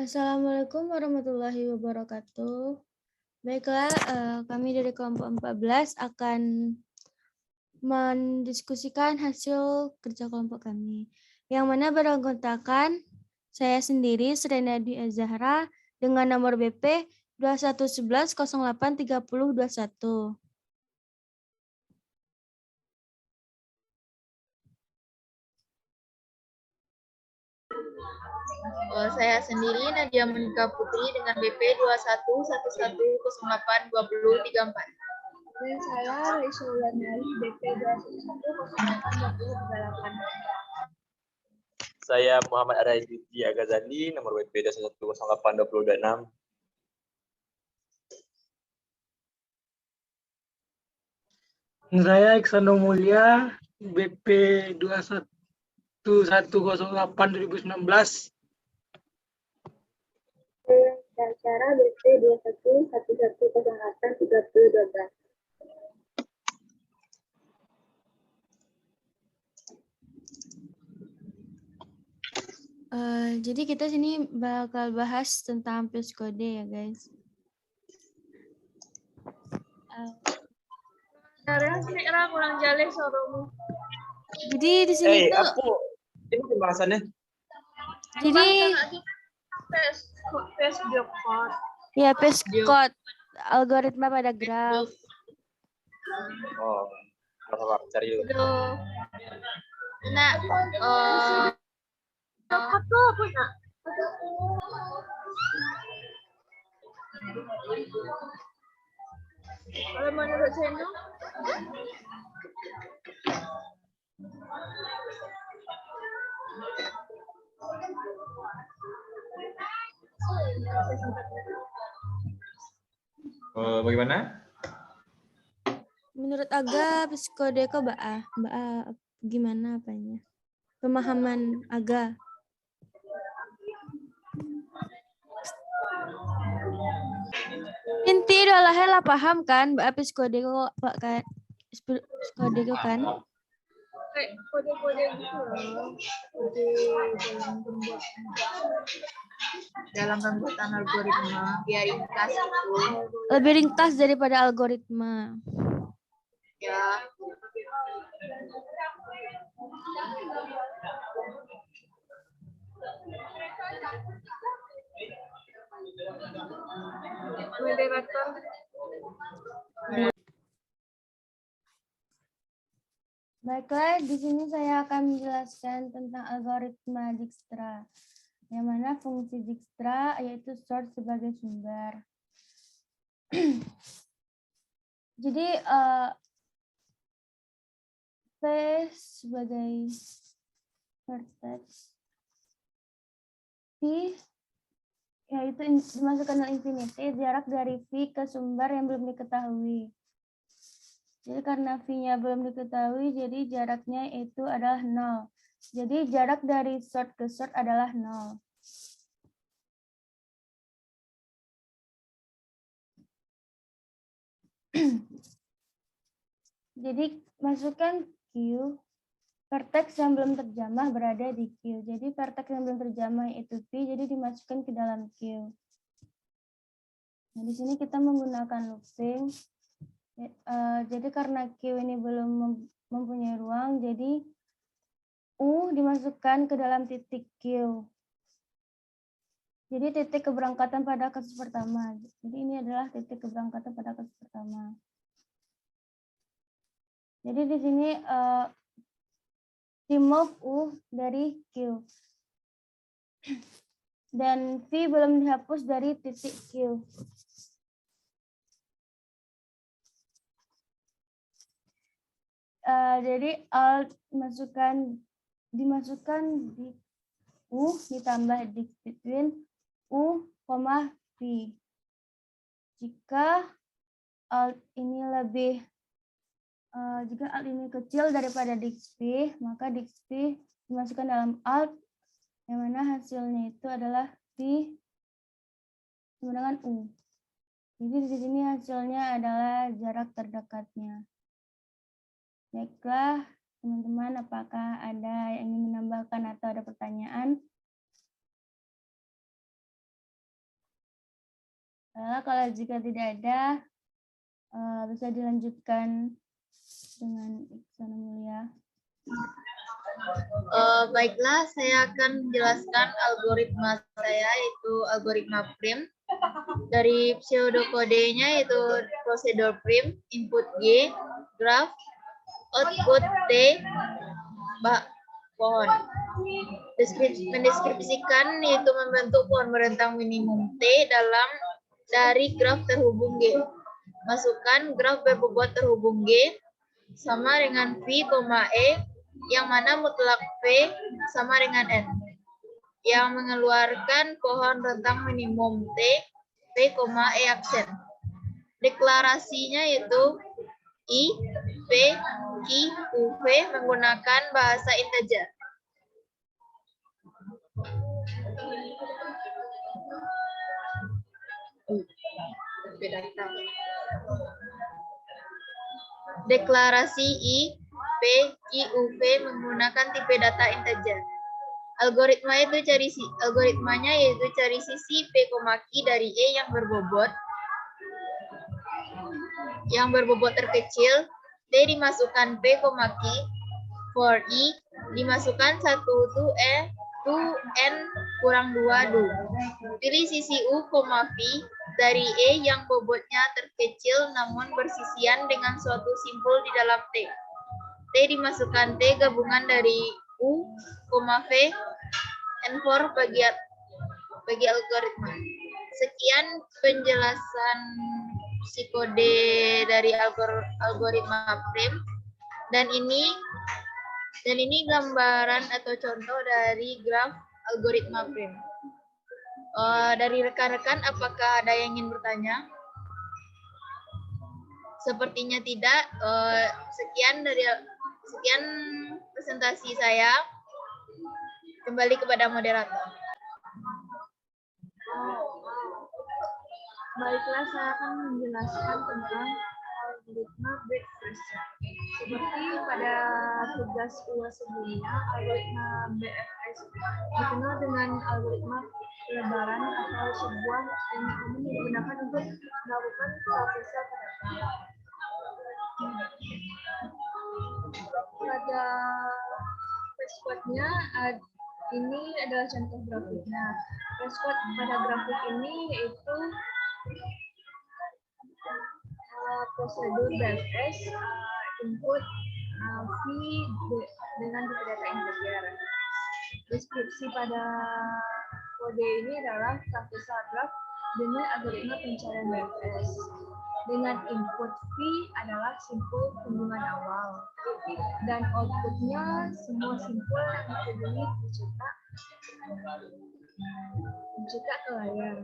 Assalamualaikum warahmatullahi wabarakatuh. Baiklah, kami dari kelompok 14 akan mendiskusikan hasil kerja kelompok kami. Yang mana beranggotakan saya sendiri, Serena Dwi Azahra, dengan nomor BP 2111083021. Saya sendiri Nadia Monika Putri dengan BP 2111082034. Dan saya Raisa Wulandari BP 2110082038. Saya Muhammad Arayuti Agazali, nomor WP 21082026. Saya Iksano Mulia, BP 2111082019. Dan cara BP 2111083012. Jadi kita sini bakal bahas tentang psikode ya guys. Sekarang saya kurang jale soromu. Jadi di sini tuh. Ini pembahasannya. Jadi. Ya, PESCODE, algoritma pada graf. Oh, apa cari dulu. Nah, apa nak? Kalau menurut saya, Bagaimana? Menurut Aga, psikode kok Mbak gimana apanya? Pemahaman Aga. Inti lah paham kan Mbak psikode kok Pak kan? Psikode kok kan? kayak kode-kode gitu loh. Kode dalam pembuatan algoritma biar ringkas itu. Lebih ringkas daripada algoritma. Ya. Moderator. Baiklah, di sini saya akan menjelaskan tentang algoritma Dijkstra. Yang mana fungsi Dijkstra yaitu sort sebagai sumber. Jadi P sebagai vertex, V yaitu dimasukkan ke infinity, jarak dari V ke sumber yang belum diketahui. Jadi karena V-nya belum diketahui, jadi jaraknya itu adalah 0. Jadi jarak dari sort ke sort adalah 0. Jadi masukkan Q, vertex yang belum terjamah berada di Q. Jadi vertex yang belum terjamah itu V, jadi dimasukkan ke dalam Q. Nah, di sini kita menggunakan looping. Jadi karena Q ini belum mempunyai ruang, jadi U dimasukkan ke dalam titik Q. Jadi titik keberangkatan pada kasus pertama. Jadi ini adalah titik keberangkatan pada kasus pertama. Jadi di sini remove U dari Q. Dan V belum dihapus dari titik Q. Jadi alt dimasukkan di U ditambah di between U, V. Jika alt ini jika alt ini kecil daripada DXP, maka DXP dimasukkan dalam alt, yang mana hasilnya itu adalah V sama dengan U. Jadi di sini hasilnya adalah jarak terdekatnya. Baiklah, teman-teman, apakah ada yang ingin menambahkan atau ada pertanyaan? Kalau jika tidak ada, bisa dilanjutkan dengan Iksan Mulia. Baiklah, saya akan menjelaskan algoritma saya, yaitu algoritma prim. Dari pseudokodenya yaitu prosedur prim, input G, graph, output T, pohon. Mendeskripsikan yaitu membentuk pohon berentang minimum T dari graf terhubung G. Masukkan graf berbobot terhubung G sama dengan V, E, yang mana mutlak V sama dengan N. Yang mengeluarkan pohon rentang minimum T, P, E aksen. Deklarasinya yaitu I, P, Q, U, V menggunakan bahasa integer. Deklarasi I, P, Q, U, V menggunakan tipe data integer. Algoritmanya yaitu cari sisi P, Q dari E yang berbobot terkecil, T dimasukkan P, Q, for I dimasukkan 1 to N kurang 2 do. Pilih sisi U, V dari E yang bobotnya terkecil namun bersisian dengan suatu simpul di dalam T. T dimasukkan T gabungan dari U, V, N4 bagi algoritma. Sekian penjelasan psikode dari algoritma prim, dan ini gambaran atau contoh dari graf algoritma prim. Dari rekan-rekan, apakah ada yang ingin bertanya? Sepertinya tidak. Sekian presentasi saya. Kembali kepada moderator. Baiklah, saya akan menjelaskan tentang algoritma breadth first. Seperti pada tugas UAS sebelumnya, algoritma BFS dikenal dengan algoritma pelebaran atau sebuah teknik umum yang digunakan untuk melakukan processing data. Pada flashcode-nya ini adalah contoh grafiknya. Flashcode pada grafik ini yaitu prosedur BFS, input V dengan tipe data integer. Deskripsi pada kode ini adalah traversal graph dengan algoritma pencarian BFS. Dengan input V adalah simpul kunjungan awal, dan outputnya semua simpul yang dipilih dicetak ke layar.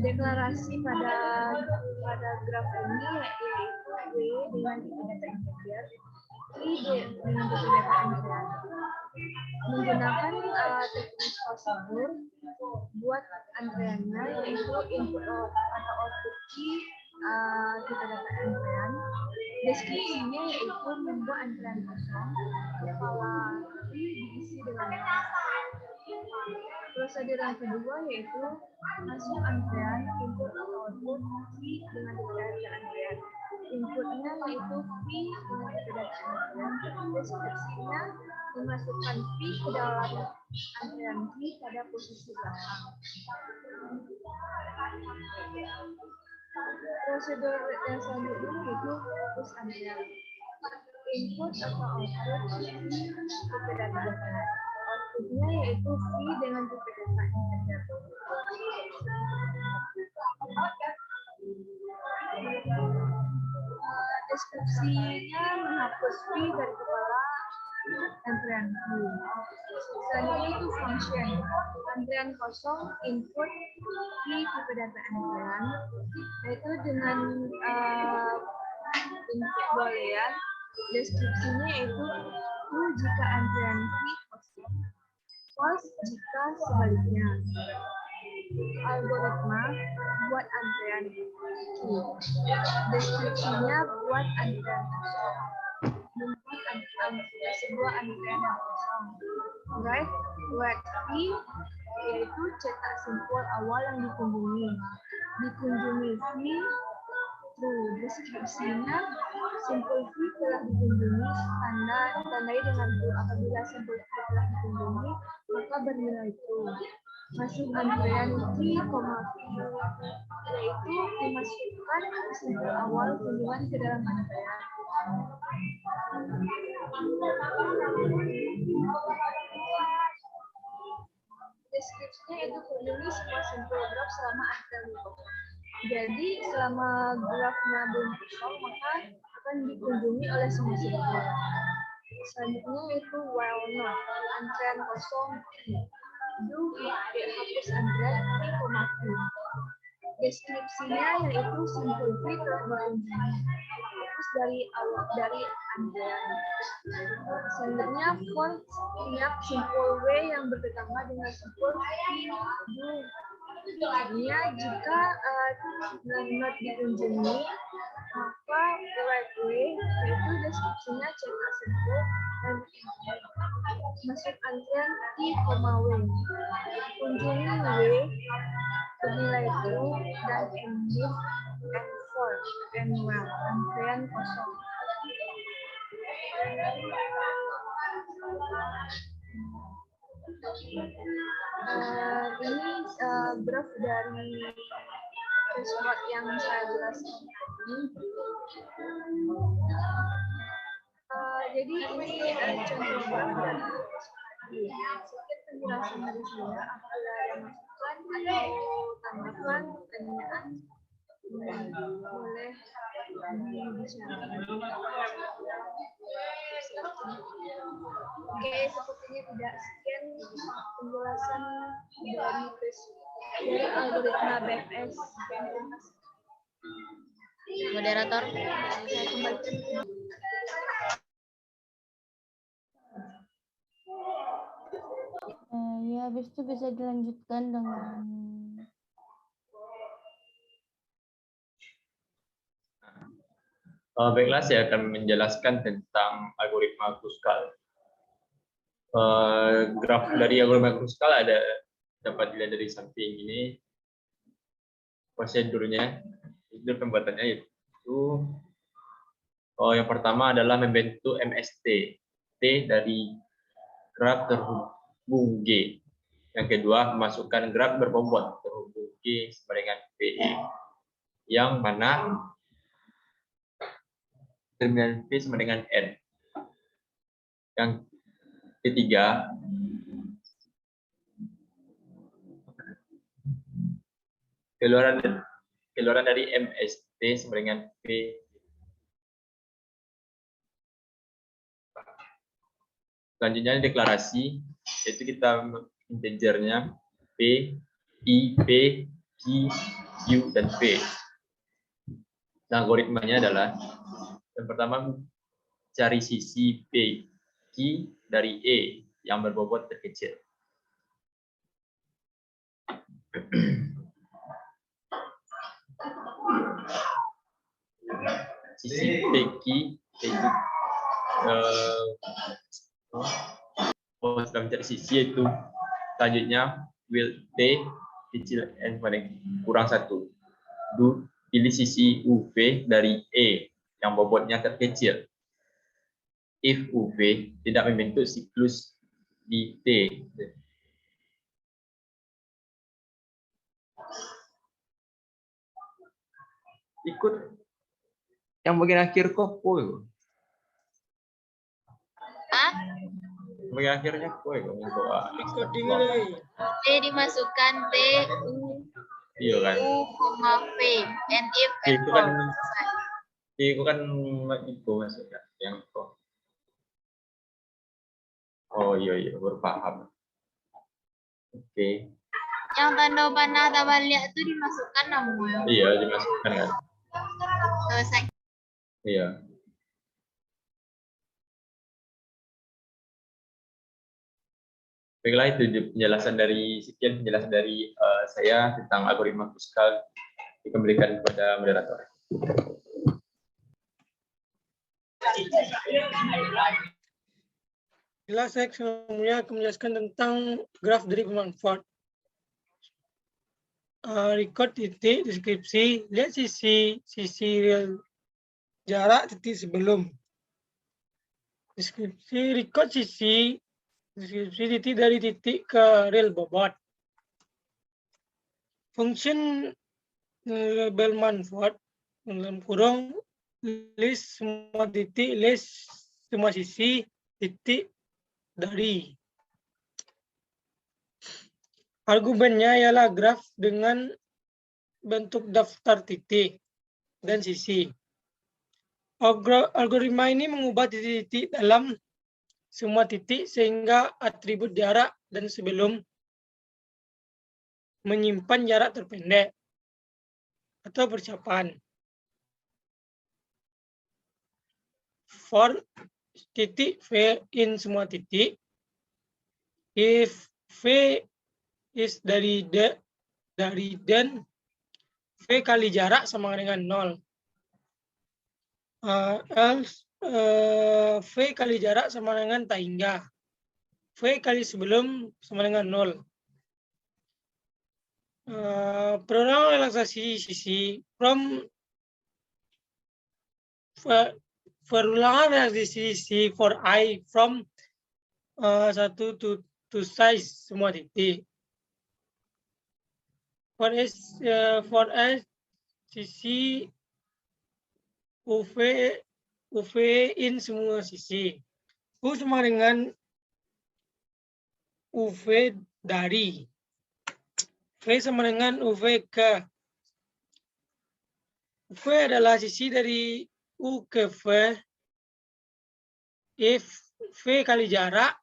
Deklarasi pada graf ini yaitu W dengan tipe data integer, I dengan tipe data integer. Menggunakan teknik prosedur buat antreannya yaitu input atau output key tipe data antrean. Deskripsinya yaitu membuat antrean kosong, kepala diisi dengan prosedur yang kedua yaitu masuk antrean input atau output V dengan tipe data antrean. Inputnya yaitu V dengan tipe data antrean. Deskripsinya memasukkan V ke dalam antrean V pada posisi belakang. Prosedur yang selanjutnya yaitu push antrean. Input atau output V tipe data antrean. Outputnya yaitu V dengan tipe data integer. Deskripsinya menghapus V dari kepala antrean V. Selanjutnya itu function. Antrean kosong input V tipe data antrean, yaitu dengan input boolean. Deskripsinya yaitu true jika antrean V kosong, false jika sebaliknya. Algoritma buat antrean Q. Deskripsinya buat antrean kosong. Membuat sebuah antrean yang kosong. Right? Where V yaitu cetak simpul awal yang dikunjungi. Dikunjungi V, true. Deskripsinya, simpul V telah dikunjungi, tandai dengan true. Apabila simpul V telah dikunjungi, maka bernilai true. Masuk antrean Q, V, yaitu dimasukkan simpul awal kunjungan ke dalam antrean. Deskripsinya itu kunjungi semua simpul graf selama antrean kosong. Jadi selama grafnya belum kosong, maka akan dikunjungi oleh semua simpul. Selanjutnya itu while not, antrean kosong do hapus antrean V, V. Deskripsinya yaitu simpul V telah dikunjungi, hapus dari antrean. Selanjutnya for setiap simpul W yang bertetangga dengan simpul V, do. Artinya jika not dikunjungi, maka right way yaitu deskripsinya cetak simpul dan masuk antrean T, W. Kunjungi W bernilai true dan ending and for and well antrean kosong. Ini graf dari result yang saya jelaskan tadi. Jadi ini contoh graf dari sedikit penjelasan dari saya. Apabila ada masukan atau tanggapan, pertanyaan, boleh dibicarakan. Oke, sepertinya tidak. Sekian penjelasan dari algoritma BFS. Moderator. Saya kembalikan. Ya, habis itu bisa dilanjutkan dengan Baiklah, saya akan menjelaskan tentang algoritma Kruskal. Graf dari algoritma Kruskal dapat dilihat dari samping ini. Prosedurnya, itu pembuatannya itu yang pertama adalah membentuk MST, T dari graf terhubung G. Yang kedua, memasukkan graf berbobot terhubung G sama dengan PE, yang mana terminal P sama dengan N. Yang ketiga, keluaran dari MST sama dengan P. Selanjutnya deklarasi, yaitu kita integernya P, I, P, Q, Q, dan P. Nah, algoritmanya adalah yang pertama, cari sisi P, Q dari E yang berbobot terkecil. Sisi P, Q itu setelah mencari sisi itu selanjutnya will T kecil N kurang 1. Pilih sisi UV dari E yang bobotnya terkecil. If UV tidak membentuk siklus di T. Ikut yang bagian akhir kok, bagian akhirnya ikut T dimasukkan T, iya kan? U, V, and if and Itu for. kan itu maksudnya yang kok. Oh iya baru paham. Oke. Yang tanda panah tabaliak itu dimasukkan namanya. Iya, dimasukkan kan. Selesai. Iya. Baiklah, itu sekian penjelasan dari saya tentang algoritma Kruskal dikembalikan kepada moderator. Jelas saya semuanya akan menjelaskan tentang graf dari pemanfaat. record titik deskripsi, lihat sisi real jarak titik sebelum. Deskripsi record sisi deskripsi titik dari titik ke real bobot. Function label manfaat dalam kurung list semua titik, list semua sisi titik dari. Argumennya ialah graf dengan bentuk daftar titik dan sisi. Algoritma ini mengubah titik-titik dalam semua titik sehingga atribut jarak dan sebelum menyimpan jarak terpendek atau persiapan. For titik V in semua titik, if V is dari dan V kali jarak sama dengan 0. Else V kali jarak sama dengan tak hingga. V kali sebelum sama dengan 0. Program relaksasi sisi from perulangan relaksasi sisi for I from 1 to size semua titik. For S sisi UV in semua sisi. U sama dengan UV dari. V sama dengan UV ke. V adalah sisi dari U ke V. If V kali jarak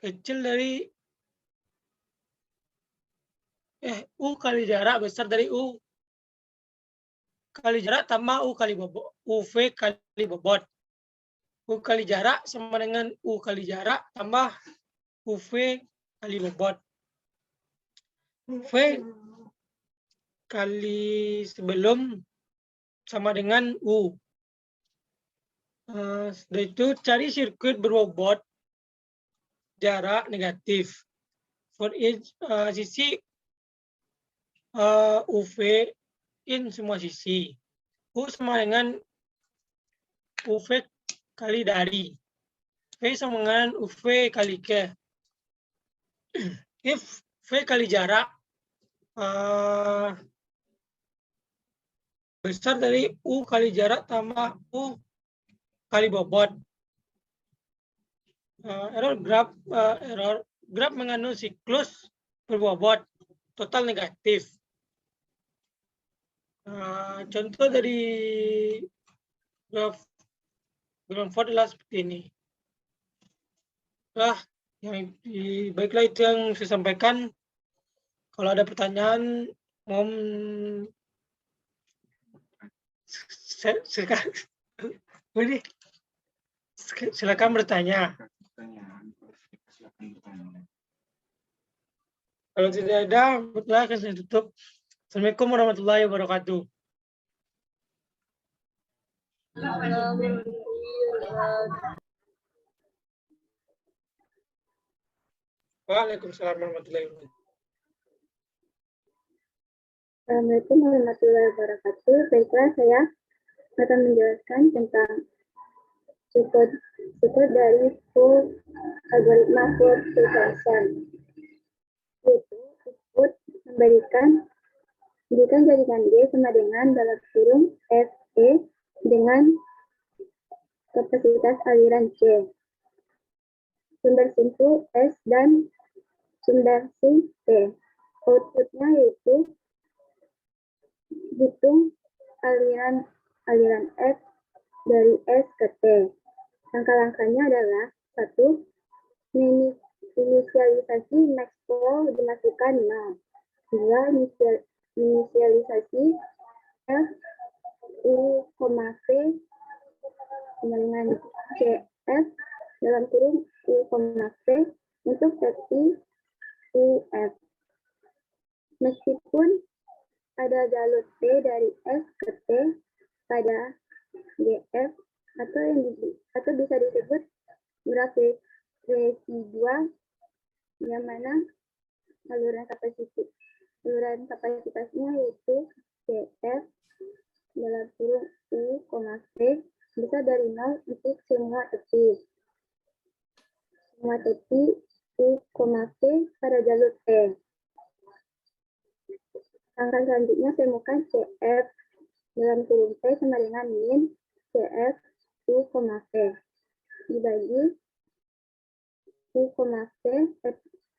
kecil dari U kali jarak besar dari U kali jarak tambah U kali bobot, UV kali bobot. U kali jarak sama dengan U kali jarak tambah UV kali bobot. V kali sebelum sama dengan U. Setelah itu cari sirkuit berbobot jarak negatif. For each sisi UV in semua sisi. U sama dengan UV kali dari. V sama dengan UV kali ke. If V kali jarak besar dari U kali jarak tambah U kali bobot. Error graf mengandung siklus berbobot total negatif. Contoh dari graf Granford adalah seperti ini. Baiklah itu yang saya sampaikan. Kalau ada pertanyaan, silakan bertanya. Kalau tidak ada, akan saya tutup. Assalamualaikum warahmatullahi wabarakatuh. Waalaikumsalam warahmatullahi wabarakatuh. Assalamualaikum warahmatullahi wabarakatuh. Baiklah, saya akan menjelaskan tentang support dari full algoritma for prevention. Yaitu support memberikan jaringan D sama dengan dalam kurung FE dengan kapasitas aliran C. Sumber simpul S dan sumber sing T. Outputnya yaitu hitung aliran F dari S ke T. Langkah-langkahnya adalah 1. Inisialisasi maxpol dimasukkan 0. 2. Inisialisasi F U, V dengan CF dalam kurung U, V untuk versi UF. Meskipun ada jalur T dari F ke T pada GF atau bisa disebut graf residual yang mana Saluran kapasitasnya yaitu CF dalam kurung U, V besar dari 0 untuk semua tepi. Semua tepi U, V pada jalur T. Langkah selanjutnya temukan CF dalam kurung T sama dengan min CF U, V dibagi U, V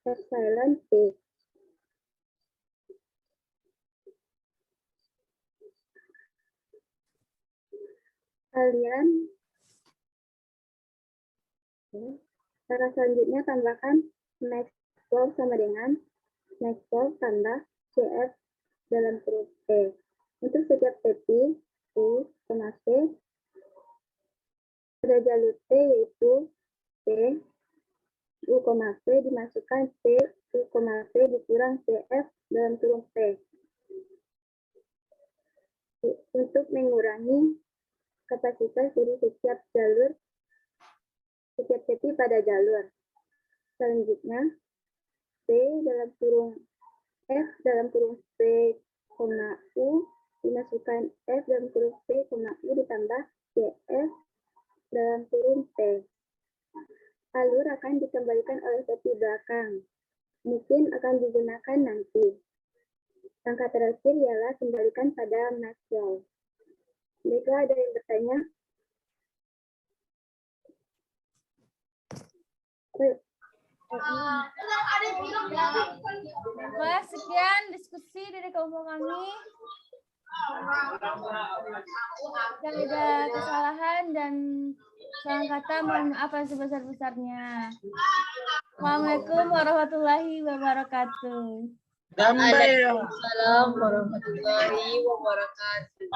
epsilon T. Cara selanjutnya tambahkan max flow sama dengan max flow tambah CF dalam kurung T. Untuk setiap tepi U, V pada jalur T yaitu T U, V dimasukkan T U, V dikurang CF dalam kurung T. Untuk mengurangi kapasitas dari setiap tepi pada jalur. Selanjutnya, P dalam kurung F dalam kurung P, U dimasukkan F dalam kurung P, U ditambah CF dalam kurung T. Alur akan dikembalikan oleh tepi belakang. Mungkin akan digunakan nanti. Langkah terakhir ialah kembalikan pada Maxwell. Baiklah, ada yang bertanya? Baiklah, sekian diskusi dari kelompok kami. Jika ada kesalahan dan salah kata, mohon maaf yang sebesar-besarnya. Assalamualaikum warahmatullahi wabarakatuh. Damai. Waalaikumsalam warahmatullahi wabarakatuh.